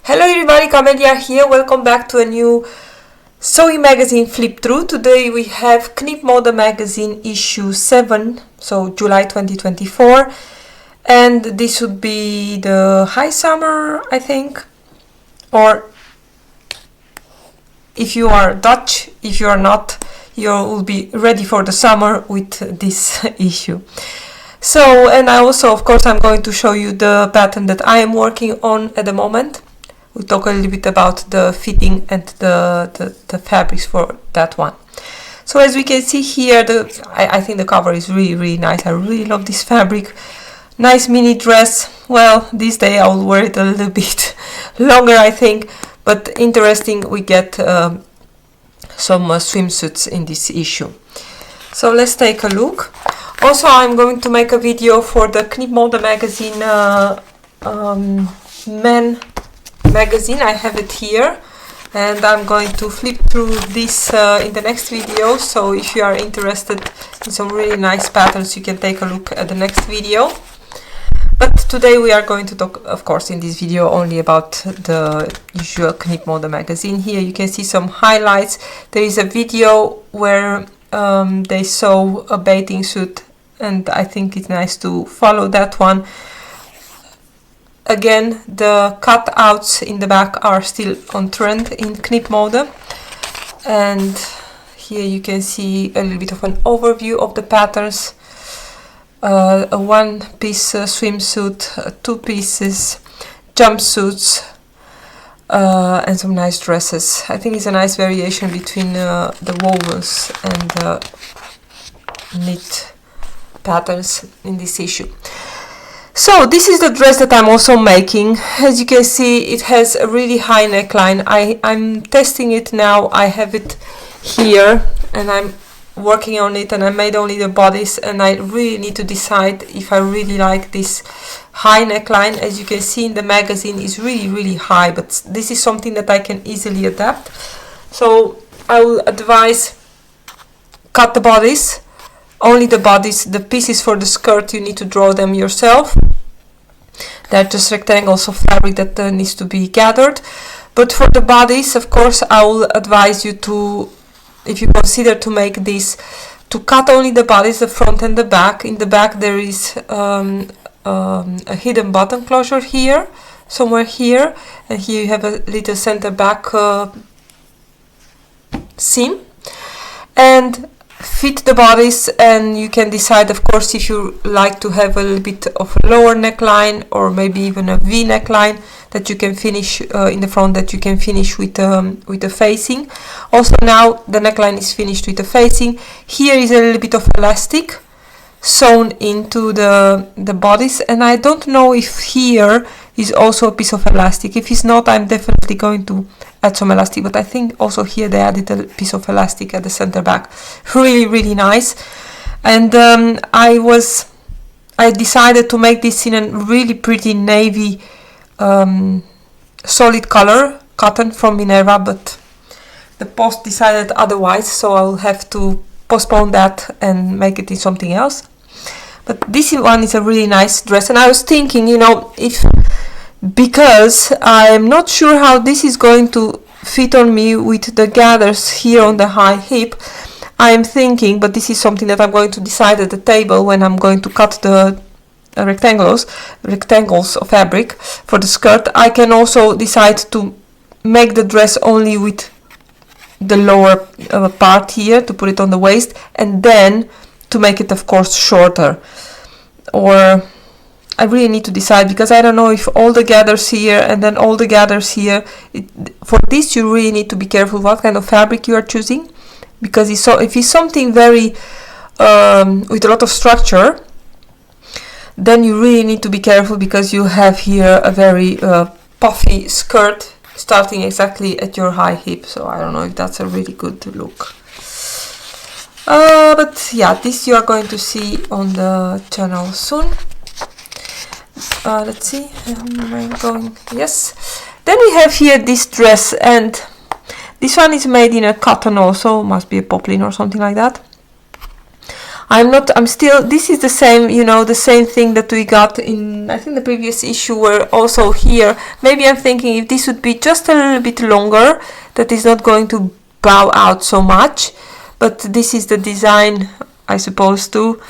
Hello everybody, Camelia here. Welcome back to a new sewing magazine flip through. Today we have Knip Mode Magazine issue 7, so July 2024, and this would be the high summer, I think, or if you are Dutch, if you are not, you will be ready for the summer with this issue. So, and I also, of course, I'm going to show you the pattern that I am working on at the moment. We'll talk a little bit about the fitting and the fabrics for that one. So as we can see here, I think the cover is really nice. I really love this fabric. Nice mini dress. Well, this day I will wear it a little bit longer, I think. But interesting, we get some swimsuits in this issue. So let's take a look. Also, I'm going to make a video for the Knip Mode Magazine Men magazine. I have it here, and I'm going to flip through this in the next video. So if you are interested in some really nice patterns, you can take a look at the next video. But today we are going to talk, of course, in this video only about the usual Knip Mode magazine. Here you can see some highlights. There is a video where they sew a bathing suit, and I think it's nice to follow that one. Again, the cutouts in the back are still on trend in Knip Mode, and here you can see a little bit of an overview of the patterns. A one-piece swimsuit, two pieces, jumpsuits, and some nice dresses. I think it's a nice variation between the wovens and the knit patterns in this issue. So this is the dress that I'm also making. As you can see, it has a really high neckline. I'm testing it now. I have it here and I'm working on it, and I made only the bodice, and I really need to decide if I really like this high neckline. As you can see in the magazine, is really high, but this is something that I can easily adapt. So I will advise cut the bodice. Only the bodies, the pieces for the skirt, you need to draw them yourself. They're just rectangles of fabric that needs to be gathered. But for the bodies, of course, I will advise you to, if you consider to make this, to cut only the bodies, the front and the back. In the back there is a hidden button closure here, somewhere here, and here you have a little center back seam. And fit the bodice, and you can decide, of course, if you like to have a little bit of a lower neckline or maybe even a V neckline that you can finish in the front, that you can finish with the facing. Also now the neckline is finished with the facing. Here is a little bit of elastic sewn into the bodice, and I don't know if here is also a piece of elastic. If it's not, I'm definitely going to add some elastic, but I think also here they added a piece of elastic at the center back. Really nice. And I decided to make this in a really pretty navy solid color, cotton from Minerva, but the post decided otherwise, so I will have to postpone that and make it in something else. But this one is a really nice dress, and I was thinking, you know, because I'm not sure how this is going to fit on me with the gathers here on the high hip. I'm thinking, but this is something that I'm going to decide at the table when I'm going to cut the rectangles of fabric for the skirt. I can also decide to make the dress only with the lower part here, to put it on the waist, and then to make it, of course, shorter. Or I really need to decide, because I don't know if all the gathers here and then all the gathers here. For this you really need to be careful what kind of fabric you are choosing, because if it's something very with a lot of structure, then you really need to be careful, because you have here a very puffy skirt starting exactly at your high hip. So I don't know if that's a really good look. But yeah, this you are going to see on the channel soon. Let's see, am I going? Yes. Then we have here this dress, and this one is made in a cotton also, must be a poplin or something like that. I'm still, this is the same, you know, the same thing that we got in, I think, the previous issue, where also here, maybe I'm thinking if this would be just a little bit longer, that is not going to bow out so much. But this is the design, I suppose, too.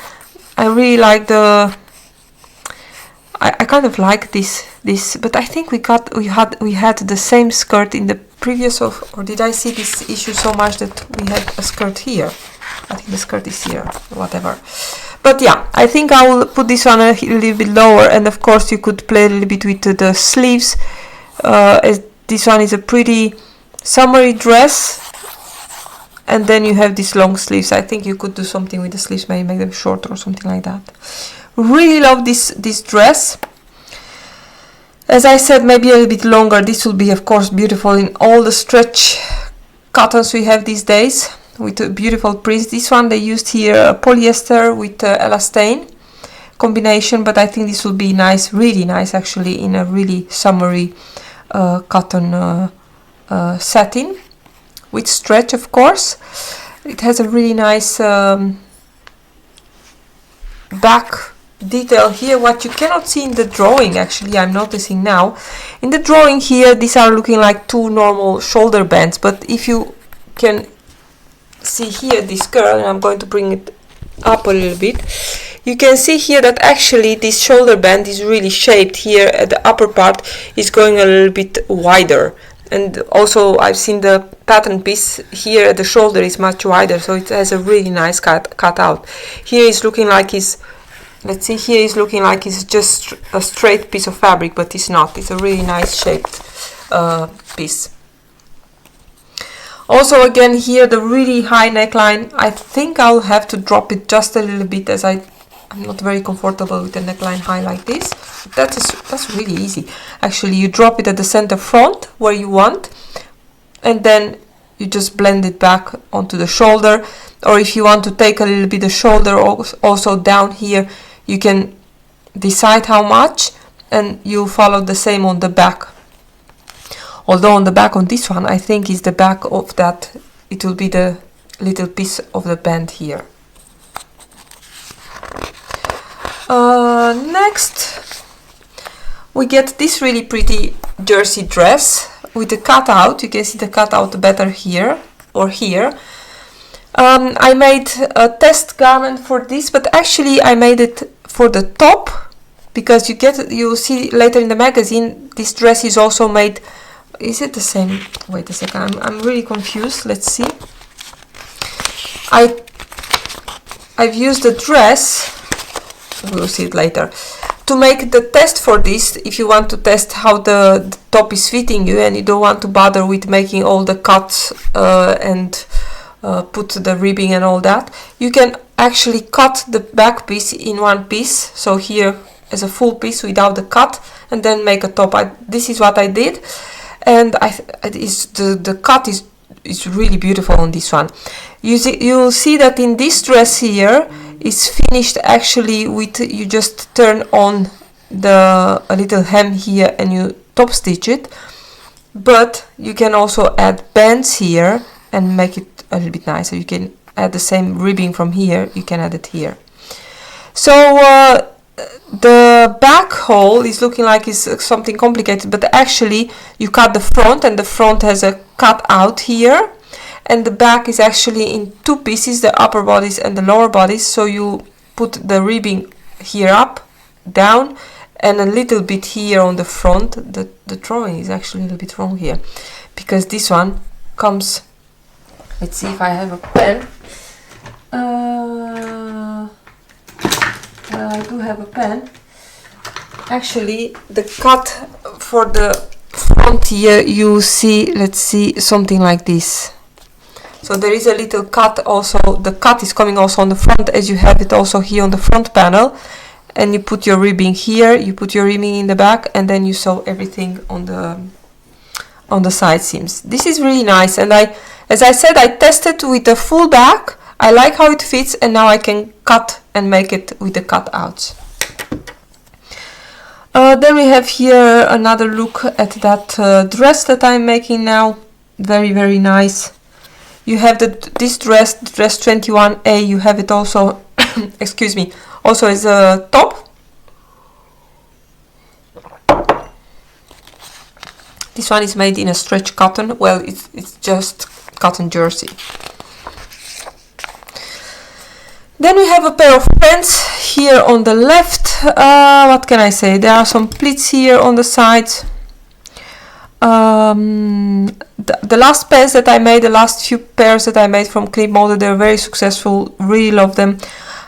I really like the, I kind of like this, but I think we had the same skirt in the previous, or did I see this issue so much that we had a skirt here? I think the skirt is here, whatever. But yeah, I think I will put this one a little bit lower, and of course you could play a little bit with the sleeves, as this one is a pretty summery dress, and then you have these long sleeves. I think you could do something with the sleeves, maybe make them shorter or something like that. Really love this dress. As I said, maybe a little bit longer. This will be, of course, beautiful in all the stretch cottons we have these days, with a beautiful prints. This one they used here polyester with elastane combination, but I think this will be nice, really nice actually, in a really summery cotton satin with stretch, of course. It has a really nice back detail here, what you cannot see in the drawing. Actually, I'm noticing now in the drawing here, these are looking like two normal shoulder bands, but if you can see here this curl, and I'm going to bring it up a little bit, you can see here that actually this shoulder band is really shaped here at the upper part, is going a little bit wider. And also I've seen the pattern piece here at the shoulder is much wider, so it has a really nice cut out. Here is looking like it's, let's see, here is looking like it's just a straight piece of fabric, but it's not. It's a really nice shaped piece. Also, again, here the really high neckline. I think I'll have to drop it just a little bit, as I'm not very comfortable with the neckline high like this. That's really easy. Actually, you drop it at the center front where you want, and then you just blend it back onto the shoulder. Or if you want to take a little bit of shoulder also down here, you can decide how much, and you follow the same on the back. Although on the back on this one, I think is the back of that, it will be the little piece of the band here. Next, we get this really pretty jersey dress with the cutout. You can see the cutout better here or here. I made a test garment for this, but actually I made it for the top, because you'll see later in the magazine, this dress is also made. Is it the same? Wait a second, I'm really confused. Let's see. I've used the dress, we'll see it later, to make the test for this. If you want to test how the top is fitting you, and you don't want to bother with making all the cuts and put the ribbing and all that, you can actually cut the back piece in one piece, so here as a full piece without the cut, and then make a top. This is what I did, and the cut is really beautiful on this one. You'll see that in this dress here is finished actually with, you just turn on a little hem here and you top stitch it, but you can also add bands here and make it a little bit nicer. You can add the same ribbing from here, you can add it here. So the back hole is looking like it's something complicated, but actually you cut the front, and the front has a cut out here, and the back is actually in two pieces, the upper bodice and the lower bodice. So you put the ribbing here up, down, and a little bit here on the front. The drawing is actually a little bit wrong here, because this one comes, let's see if I have a pen. I do have a pen. Actually, the cut for the front here, you see, let's see, something like this. So there is a little cut also. The cut is coming also on the front, as you have it also here on the front panel. And you put your ribbing here, you put your ribbing in the back, and then you sew everything on the side seams. This is really nice, and as I said, I tested with the full back. I like how it fits, and now I can cut and make it with the cutouts. Then we have here another look at that dress that I'm making now. Very, very nice. You have this dress 21A, you have it also excuse me, also is a top. This one is made in a stretch cotton. Well, it's just cotton jersey. Then we have a pair of pants here on the left. What can I say? There are some pleats here on the sides. The last pants that I made, the last few pairs that I made from Knip Mode, they're very successful. Really love them.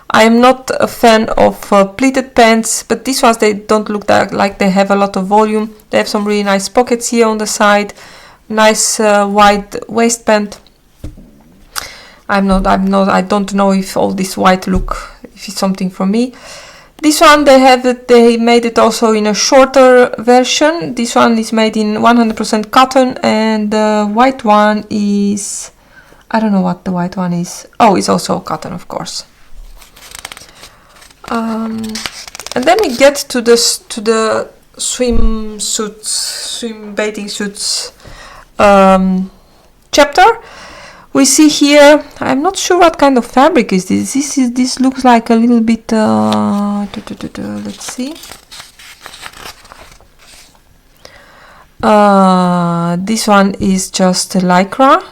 I am not a fan of pleated pants, but these ones, they don't look like they have a lot of volume. They have some really nice pockets here on the side. Nice wide waistband. I don't know if all this white look, if it's something for me. This one, they made it also in a shorter version. This one is made in 100% cotton, and the white one is, I don't know what the white one is. Oh, it's also cotton, of course. And then we get to the swim bathing suits chapter. We see here, I'm not sure what kind of fabric is this. This looks like a little bit, let's see. This one is just lycra,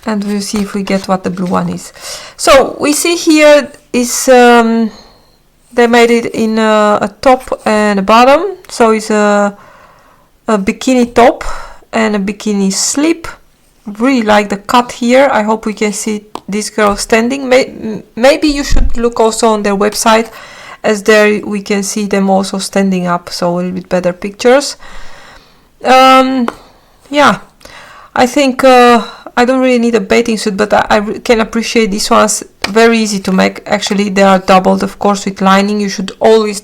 and we'll see if we get what the blue one is. So we see here is they made it in a top and a bottom. So it's a bikini top and a bikini slip. Really like the cut here. I hope we can see this girl standing. Maybe you should look also on their website, as there we can see them also standing up, so a little bit better pictures. Yeah, I think I don't really need a bathing suit, but I can appreciate these ones. Very easy to make. Actually, they are doubled, of course, with lining. You should always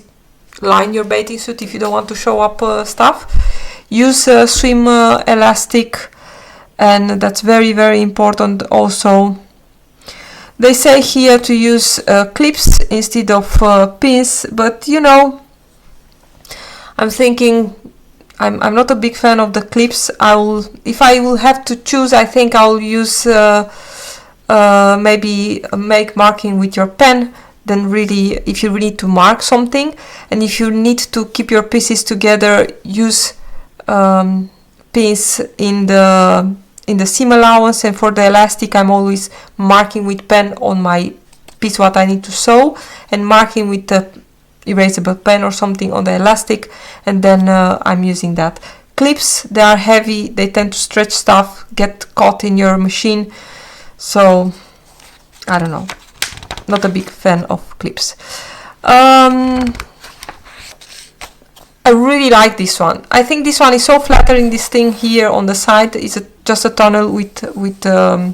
line your bathing suit if you don't want to show up stuff. Use swim elastic, and that's very, very important also. They say here to use clips instead of pins, but you know, I'm thinking I'm not a big fan of the clips. If I will have to choose, I think I'll use maybe make marking with your pen. Then really, if you need to mark something, and if you need to keep your pieces together, use pins in the seam allowance. And for the elastic, I'm always marking with pen on my piece what I need to sew, and marking with the erasable pen or something on the elastic, and then I'm using that. Clips, they are heavy, they tend to stretch stuff, get caught in your machine, so I don't know, not a big fan of clips. I really like this one. I think this one is so flattering. This thing here on the side is just a tunnel with a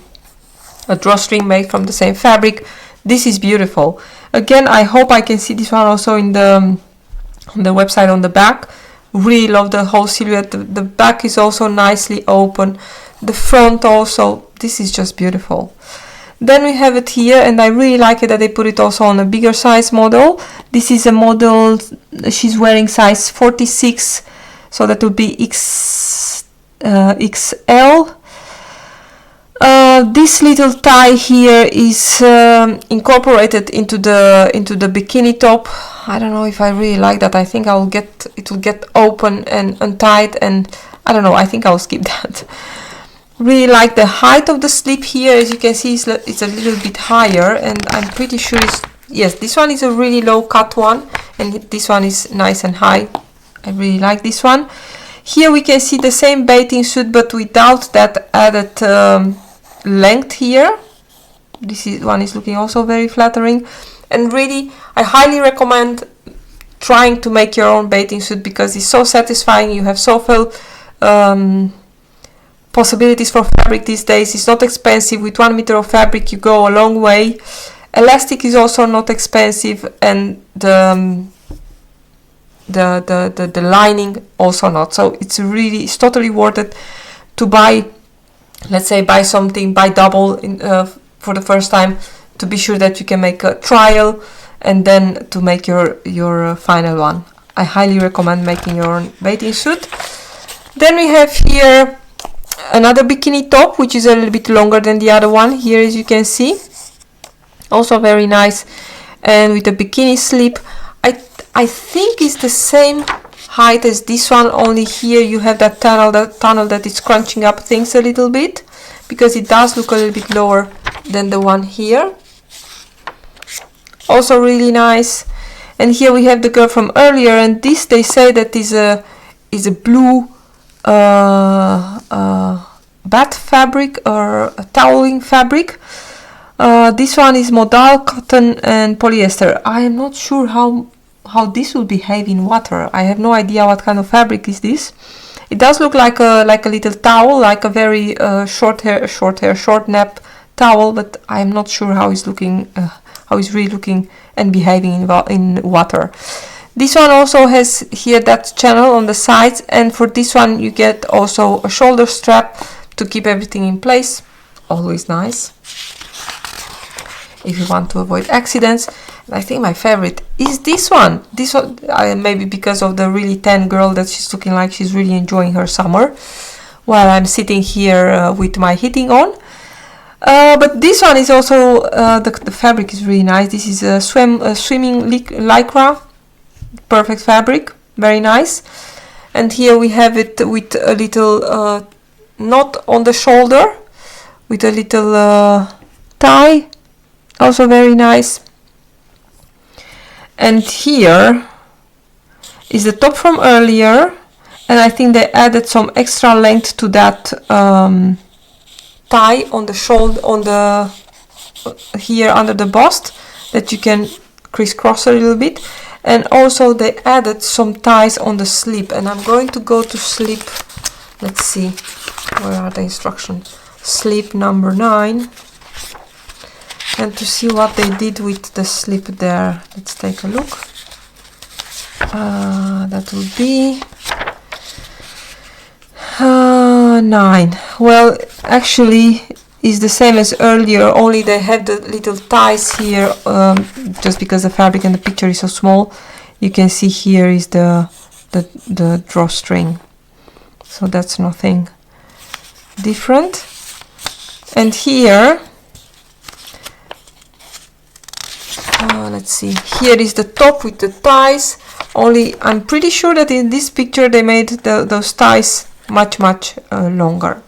drawstring made from the same fabric. This is beautiful. Again, I hope I can see this one also on the website on the back. Really love the whole silhouette. The back is also nicely open. The front also. This is just beautiful. Then we have it here, and I really like it that they put it also on a bigger size model. This is a model, she's wearing size 46, so that would be XL. This little tie here is incorporated into the bikini top. I don't know if I really like that. I think it will get open and untied, and I don't know, I think I'll skip that. Really like the height of the slip here. As you can see, it's a little bit higher, and I'm pretty sure yes, this one is a really low cut one, and this one is nice and high. I really like this one. Here we can see the same bathing suit, but without that added length here. This one is looking also very flattering, and really I highly recommend trying to make your own bathing suit, because it's so satisfying. You have so few possibilities for fabric these days. It's not expensive. With 1 meter of fabric you go a long way. Elastic is also not expensive, and the lining also not. So it's totally worth it to buy. Let's say buy double for the first time, to be sure that you can make a trial, and then to make your final one. I highly recommend making your own bathing suit. Then we have here another bikini top, which is a little bit longer than the other one here, as you can see. also very nice, and with a bikini slip. I think it's the same height as this one, only here you have that tunnel that is crunching up things a little bit, because it does look a little bit lower than the one here. Also really nice. And here we have the girl from earlier, and this they say that is a blue bath fabric or a toweling fabric. This one is modal, cotton and polyester. I am not sure how this will behave in water. I have no idea what kind of fabric is this. It does look like a little towel, like a very short nap towel, but I am not sure how it's looking, how it's really looking and behaving in water. This one also has here that channel on the sides, and for this one you get also a shoulder strap to keep everything in place. Always nice if you want to avoid accidents. And I think my favorite is this one. This one, maybe because of the really tan girl, that she's looking like she's really enjoying her summer while I'm sitting here with my heating on. But this one is also, the fabric is really nice. This is a swimming lycra, perfect fabric, very nice. And here we have it with a little knot on the shoulder, with a little tie, also very nice. And here is the top from earlier, and I think they added some extra length to that tie on the shoulder, on the here under the bust, that you can crisscross a little bit. And also they added some ties on the slip, and I'm going to go to slip, let's see, where are the instructions, slip number 9, and to see what they did with the slip there. Let's take a look. That will be 9. Well, actually is the same as earlier, only they have the little ties here, just because the fabric and the picture is so small. You can see here is the drawstring, so that's nothing different. And here, let's see, here is the top with the ties, only I'm pretty sure that in this picture they made those ties much longer.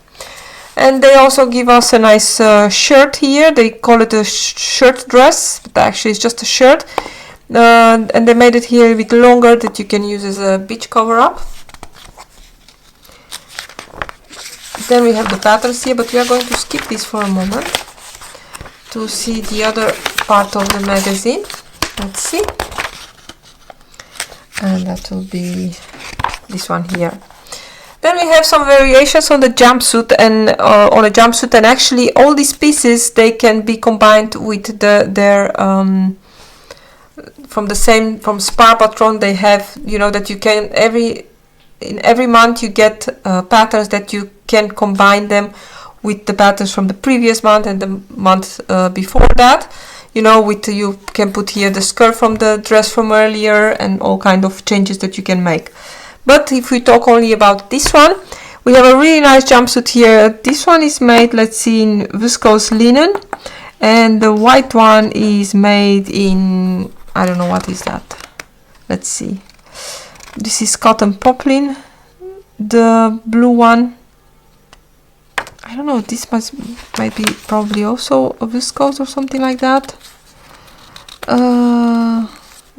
And they also give us a nice shirt here. They call it a shirt dress, but actually it's just a shirt. And they made it here a bit longer, that you can use as a beach cover up. Then we have the patterns here, but we are going to skip this for a moment to see the other part of the magazine. Let's see. And that will be this one here. Then we have some variations on the jumpsuit and on a jumpsuit, and actually all these pieces, they can be combined with their from Spar Patron. They have, you know, that you can in every month you get patterns that you can combine them with the patterns from the previous month and the month before that. You know, you can put here the skirt from the dress from earlier, and all kind of changes that you can make. But if we talk only about this one, we have a really nice jumpsuit here. This one is made, let's see, in viscose linen, and the white one is made in, I don't know what is that. Let's see. This is cotton poplin. The blue one, I don't know, this might be probably also a viscose or something like that.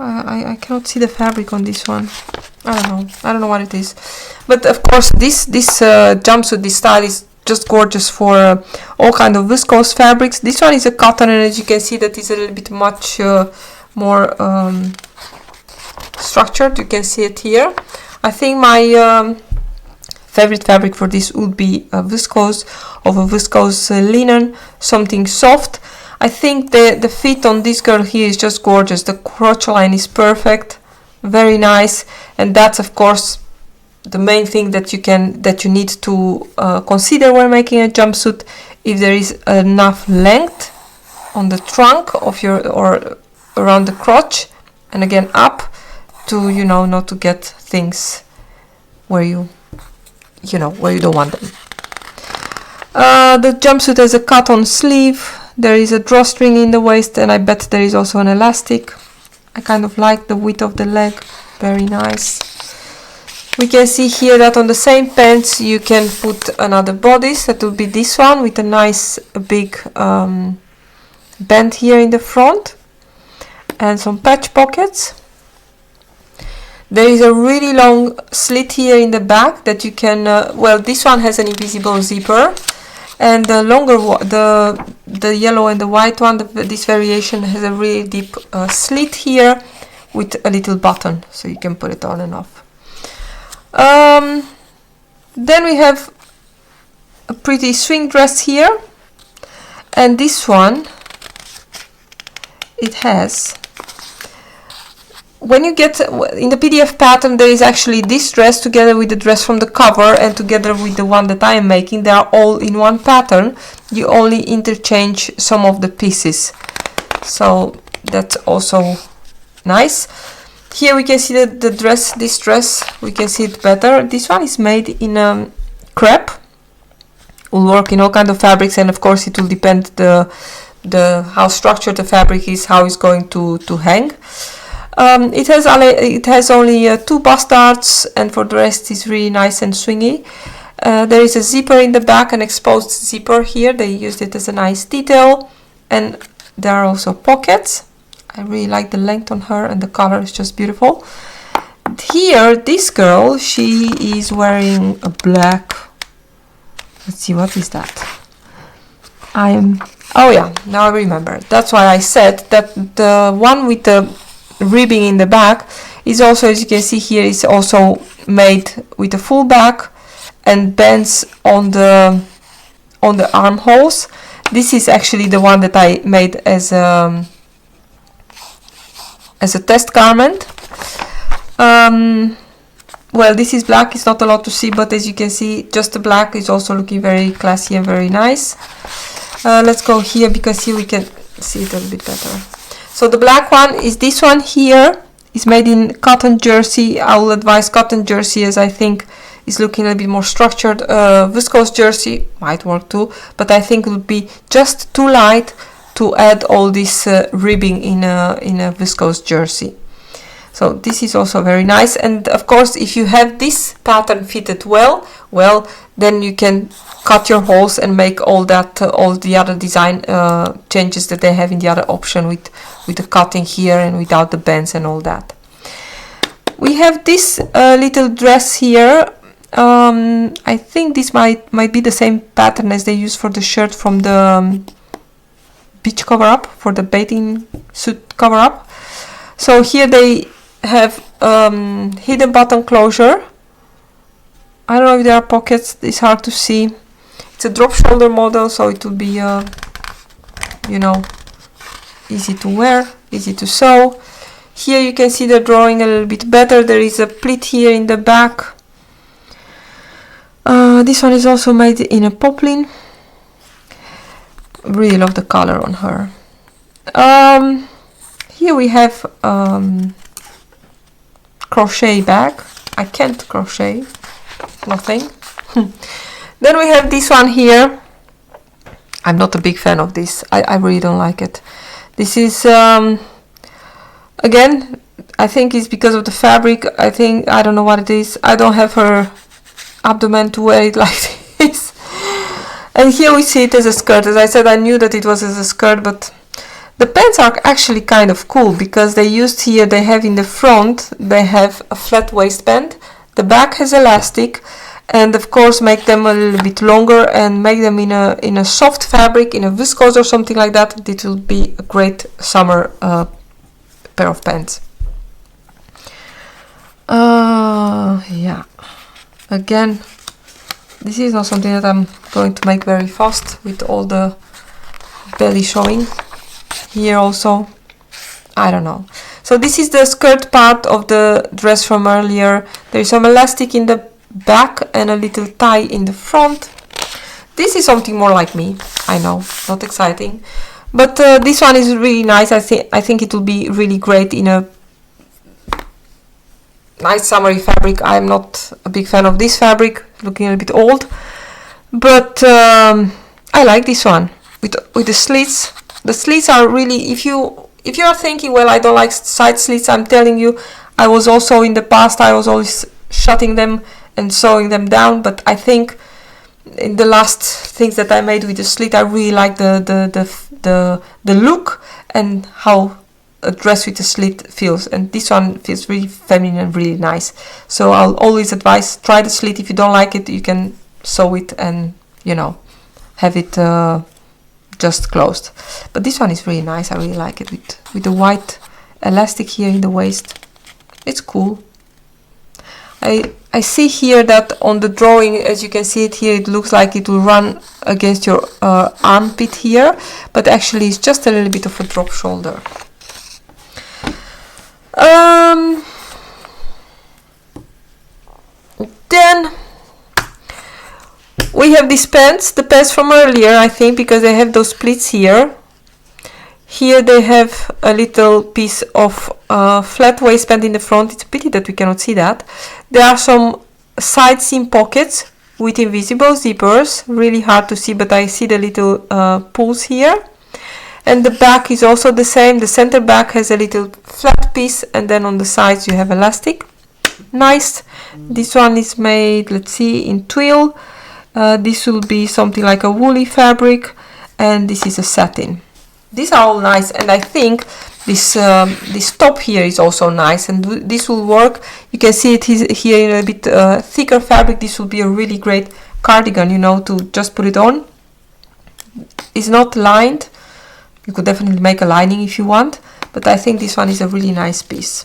I cannot see the fabric on this one. I don't know what it is. But of course this jumpsuit, this style is just gorgeous for all kind of viscose fabrics. This one is a cotton, and as you can see, that is a little bit much more structured. You can see it here. I think my favorite fabric for this would be a viscose linen, something soft. I think the fit on this girl here is just gorgeous. The crotch line is perfect, very nice, and that's of course the main thing that you need to consider when making a jumpsuit. If there is enough length on the trunk of or around the crotch, and again up, to, you know, not to get things where you don't want them. The jumpsuit has a cut-on sleeve. There is a drawstring in the waist, and I bet there is also an elastic. I kind of like the width of the leg, very nice. We can see here that on the same pants you can put another bodice. That will be this one with a nice big band here in the front and some patch pockets. There is a really long slit here in the back that you can, well, this one has an invisible zipper, and the longer the yellow and the white one, this variation has a really deep slit here with a little button, so you can put it on and off. Then we have a pretty swing dress here, and this one, it has, when you get in the PDF pattern, there is actually this dress together with the dress from the cover and together with the one that I am making. They are all in one pattern. You only interchange some of the pieces, so that's also nice. Here we can see that the dress, this dress, we can see it better. This one is made in crepe. Will work in all kinds of fabrics, and of course it will depend the how structured the fabric is, how it's going to hang. It has only 2 bust darts, and for the rest it's really nice and swingy. There is a zipper in the back, an exposed zipper here. They used it as a nice detail, and there are also pockets. I really like the length on her, and the color is just beautiful. Here, this girl, she is wearing a black, let's see, what is that? Oh yeah, now I remember. That's why I said that the one with the ribbing in the back is also, as you can see here, is also made with a full back and bends on the armholes. This is actually the one that I made as a test garment. Well, this is black, it's not a lot to see, but as you can see, just the black is also looking very classy and very nice. Let's go here, because here we can see it a little bit better. So the black one is this one here. It's made in cotton jersey. I will advise cotton jersey, as I think is looking a little bit more structured. Viscose jersey might work too, but I think it would be just too light to add all this ribbing in a viscose jersey. So this is also very nice, and of course if you have this pattern fitted well, then you can cut your holes and make all the other design changes that they have in the other option with the cutting here and without the bends and all that. We have this little dress here. I think this might be the same pattern as they use for the shirt from the beach cover-up, for the bathing suit cover-up. So here they have hidden button closure. I don't know if there are pockets, it's hard to see. It's a drop shoulder model, so it will be you know, easy to wear, easy to sew. Here you can see the drawing a little bit better. There is a pleat here in the back. This one is also made in a poplin. Really love the color on her. Here we have crochet bag. I can't crochet, nothing. Then we have this one here. I'm not a big fan of this. I really don't like it. This is again, I think it's because of the fabric. I don't know what it is. I don't have her abdomen to wear it like this. And here we see it as a skirt. As I said, I knew that it was as a skirt, but the pants are actually kind of cool, because they used here, they have in the front, they have a flat waistband. The back has elastic, and of course make them a little bit longer and make them in a soft fabric, in a viscose or something like that. It will be a great summer pair of pants. Yeah, again, this is not something that I'm going to make very fast with all the belly showing. Here also, I don't know. So this is the skirt part of the dress from earlier. There is some elastic in the back and a little tie in the front. This is something more like me, I know, not exciting, but this one is really nice. I think it will be really great in a nice summery fabric. I'm not a big fan of this fabric, looking a little bit old, but I like this one. with the slits. The slits are really, if you are thinking, well, I don't like side slits, I'm telling you, I was also in the past, I was always shutting them and sewing them down, but I think in the last things that I made with the slit, I really like the look and how a dress with a slit feels, and this one feels really feminine and really nice. So I'll always advise, try the slit. If you don't like it, you can sew it and, you know, have it just closed. But this one is really nice. I really like it with the white elastic here in the waist. It's cool. I see here that on the drawing, as you can see it here, it looks like it will run against your armpit here, but actually it's just a little bit of a drop shoulder. Then we have these pants, the pants from earlier, I think, because they have those splits here. Here they have a little piece of flat waistband in the front. It's a pity that we cannot see that. There are some side seam pockets with invisible zippers. Really hard to see, but I see the little pulls here. And the back is also the same. The center back has a little flat piece, and then on the sides you have elastic. Nice. This one is made, let's see, in twill. This will be something like a woolly fabric, and this is a satin. These are all nice, and I think this top here is also nice, and this will work. You can see it here in a bit thicker fabric. This will be a really great cardigan, you know, to just put it on. It's not lined. You could definitely make a lining if you want, but I think this one is a really nice piece.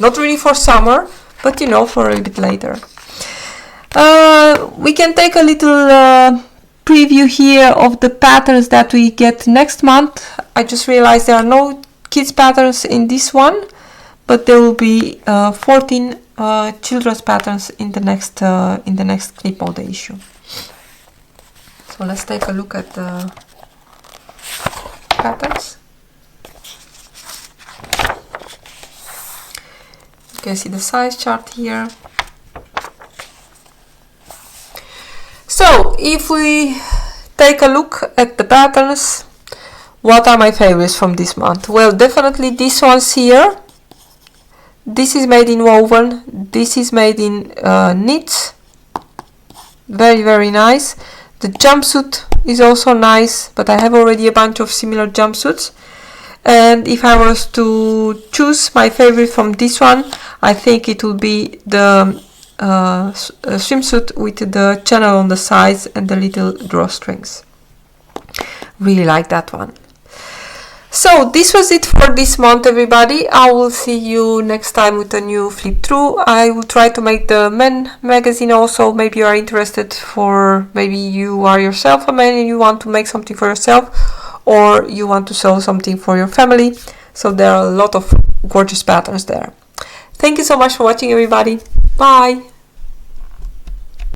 Not really for summer, but you know, for a little bit later. We can take a little preview here of the patterns that we get next month. I just realized there are no kids patterns in this one, but there will be 14 children's patterns in the next Knip Mode issue. So let's take a look at the patterns. You can see the size chart here. So if we take a look at the patterns, what are my favorites from this month? Well, definitely these ones here. This is made in woven. This is made in knit. Very, very nice. The jumpsuit is also nice, but I have already a bunch of similar jumpsuits. And if I was to choose my favorite from this one, I think it will be the swimsuit with the channel on the sides and the little drawstrings. Really like that one. So this was it for this month, everybody. I will see you next time with a new flip through. I will try to make the men magazine also. Maybe you are interested, for maybe you are yourself a man and you want to make something for yourself, or you want to sew something for your family. So there are a lot of gorgeous patterns there. Thank you so much for watching, everybody. Bye.